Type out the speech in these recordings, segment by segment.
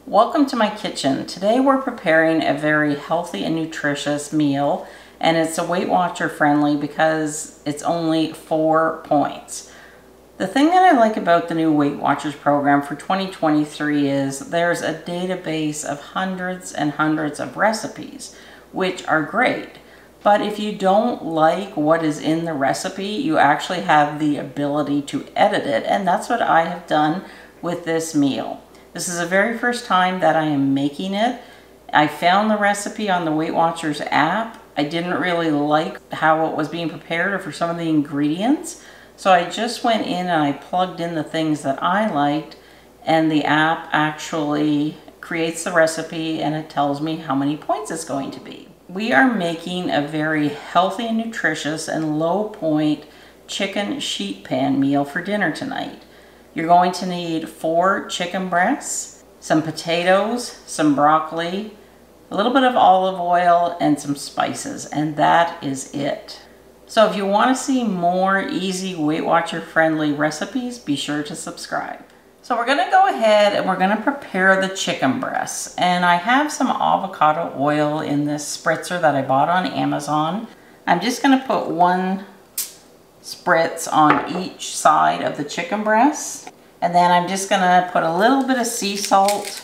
Welcome to my kitchen. Today we're preparing a very healthy and nutritious meal, and it's a Weight Watcher friendly because it's only 4 points. The thing that I like about the new Weight Watchers program for 2023 is there's a database of hundreds and hundreds of recipes, which are great. But if you don't like what is in the recipe, you actually have the ability to edit it, and that's what I have done with this meal. This is the very first time that I am making it. I found the recipe on the Weight Watchers app. I didn't really like how it was being prepared or for some of the ingredients. So I just went in and I plugged in the things that I liked, and the app actually creates the recipe and it tells me how many points it's going to be. We are making a very healthy and nutritious and low point chicken sheet pan meal for dinner tonight. You're going to need 4 chicken breasts, some potatoes, some broccoli, a little bit of olive oil, and some spices, and that is it. So if you want to see more easy Weight Watcher friendly recipes, be sure to subscribe. So we're going to go ahead and we're going to prepare the chicken breasts. And I have some avocado oil in this spritzer that I bought on Amazon. I'm just going to put 1 spritz on each side of the chicken breast, and then I'm just gonna put a little bit of sea salt,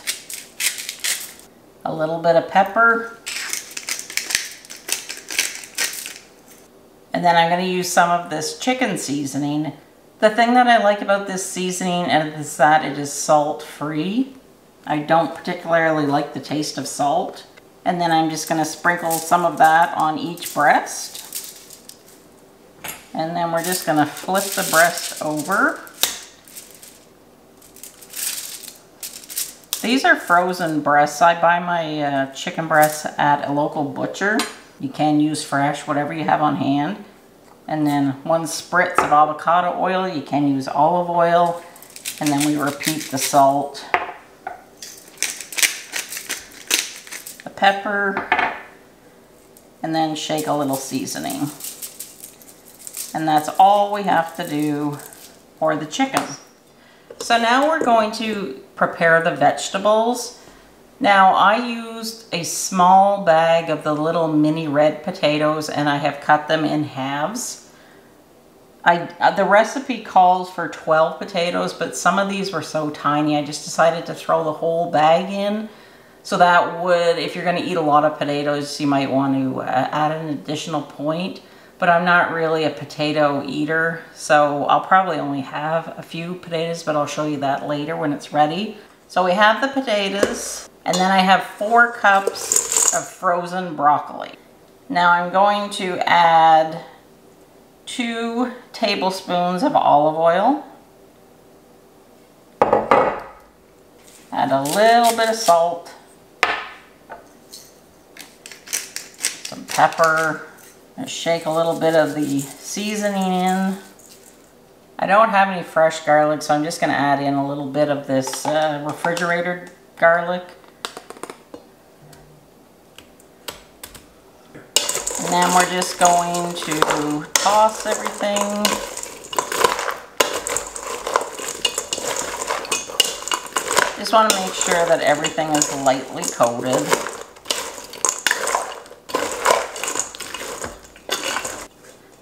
a little bit of pepper, and then I'm gonna use some of this chicken seasoning. The thing that I like about this seasoning is that it is salt free. I don't particularly like the taste of salt. And then I'm just gonna sprinkle some of that on each breast. And then we're just going to flip the breast over. These are frozen breasts. I buy my chicken breasts at a local butcher. You can use fresh, whatever you have on hand. And then 1 spritz of avocado oil. You can use olive oil. And then we repeat the salt, the pepper, and then shake a little seasoning. And that's all we have to do for the chicken. So now we're going to prepare the vegetables. Now I used a small bag of the little mini red potatoes and I have cut them in halves. The recipe calls for 12 potatoes, but some of these were so tiny I just decided to throw the whole bag in. So that would, if you're going to eat a lot of potatoes, you might want to add an additional point. But I'm not really a potato eater, so I'll probably only have a few potatoes, but I'll show you that later when it's ready. So we have the potatoes, and then I have 4 cups of frozen broccoli. Now I'm going to add 2 tablespoons of olive oil. Add a little bit of salt, some pepper. Shake a little bit of the seasoning in. I don't have any fresh garlic, so I'm just going to add in a little bit of this refrigerated garlic. And then we're just going to toss everything. Just want to make sure that everything is lightly coated.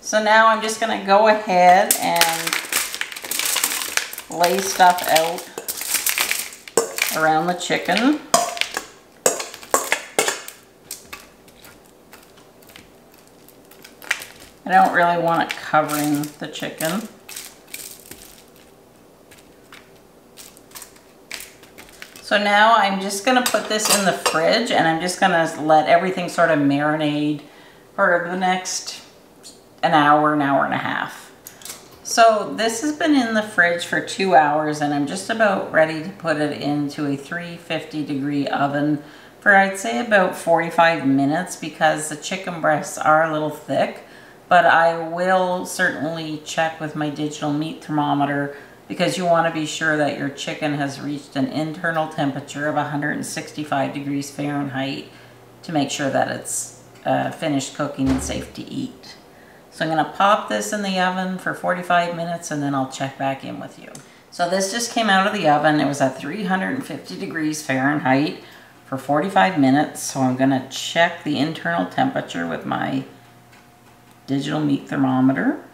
So now I'm just going to go ahead and lay stuff out around the chicken. I don't really want it covering the chicken. So now I'm just going to put this in the fridge and I'm just going to let everything sort of marinate for the next an hour and a half. So this has been in the fridge for 2 hours and I'm just about ready to put it into a 350 degree oven for I'd say about 45 minutes because the chicken breasts are a little thick, but I will certainly check with my digital meat thermometer because you want to be sure that your chicken has reached an internal temperature of 165 degrees Fahrenheit to make sure that it's finished cooking and safe to eat. So I'm going to pop this in the oven for 45 minutes and then I'll check back in with you. So this just came out of the oven. It was at 350 degrees Fahrenheit for 45 minutes. So I'm going to check the internal temperature with my digital meat thermometer.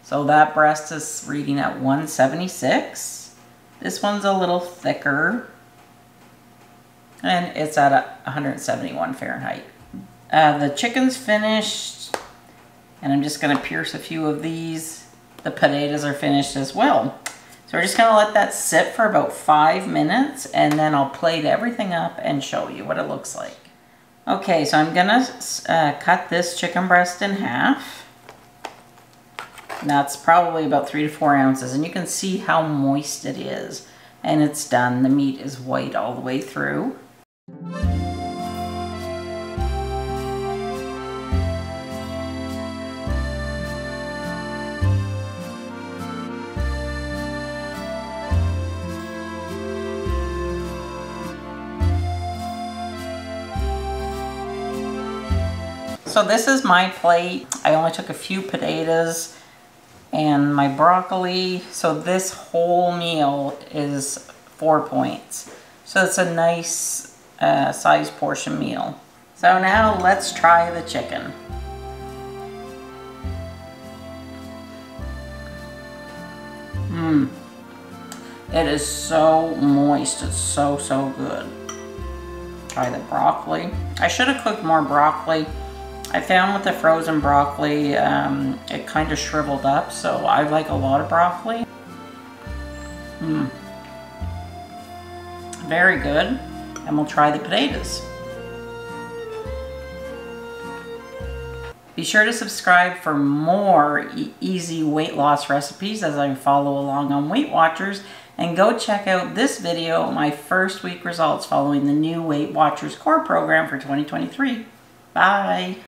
So that breast is reading at 176. This one's a little thicker, and it's at 171 Fahrenheit. The chicken's finished, and I'm just going to pierce a few of these. The potatoes are finished as well. So we're just going to let that sit for about 5 minutes, and then I'll plate everything up and show you what it looks like. Okay, so I'm going to cut this chicken breast in half. And that's probably about 3 to 4 ounces, and you can see how moist it is. And it's done. The meat is white all the way through. So this is my plate. I only took a few potatoes and my broccoli. So this whole meal is 4 points. So it's a nice size portion meal. So now let's try the chicken. It is so moist. It's so good. Try the broccoli. I should have cooked more broccoli. I found with the frozen broccoli, it kind of shriveled up, so I like a lot of broccoli. Very good. And we'll try the potatoes. Be sure to subscribe for more easy weight loss recipes as I follow along on Weight Watchers. And go check out this video, my first week results following the new Weight Watchers Core program for 2023. Bye.